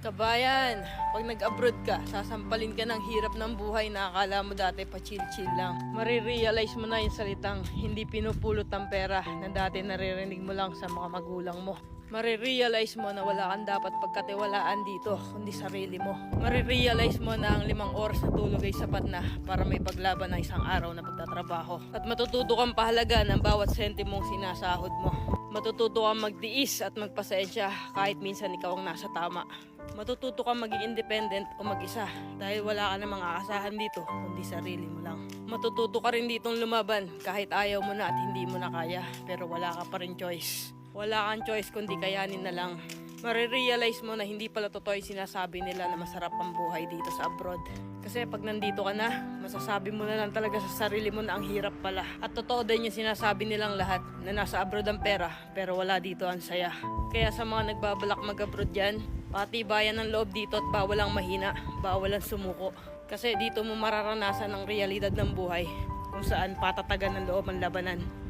Kabayan, pag nag-abroad ka, sasampalin ka ng hirap ng buhay na akala mo dati pa chill-chill lang. Marirealize mo na yung salitang hindi pinupulot ng pera na dati naririnig mo lang sa mga magulang mo. Marirealize mo na wala kang dapat pagkatiwalaan dito, kundi sarili mo. Marirealize mo na ang 5 oras na tulog ay sapat na para may paglaban ng isang araw na pagtatrabaho. At matututo kang pahalaga ng bawat sentimong sinasahod mo. Matututo kang magtiis at magpasensya kahit minsan ikaw ang nasa tama. Matututo kang maging independent o mag-isa dahil wala ka namang aasahan dito kundi sarili mo lang. Matututo ka rin ditong lumaban kahit ayaw mo na at hindi mo na kaya pero wala ka pa rin choice. Wala kang choice kundi kayanin na lang. Marirealize mo na hindi pala totoo yung sinasabi nila na masarap ang buhay dito sa abroad. Kasi pag nandito ka na, masasabi mo na lang talaga sa sarili mo na ang hirap pala. At totoo din yung sinasabi nilang lahat na nasa abroad ang pera pero wala dito ang saya. Kaya sa mga nagbabalak mag-abroad dyan, patibayan ng loob dito at bawal ang mahina, bawal ang sumuko. Kasi dito mo mararanasan ang realidad ng buhay kung saan patatagan ng loob ang labanan.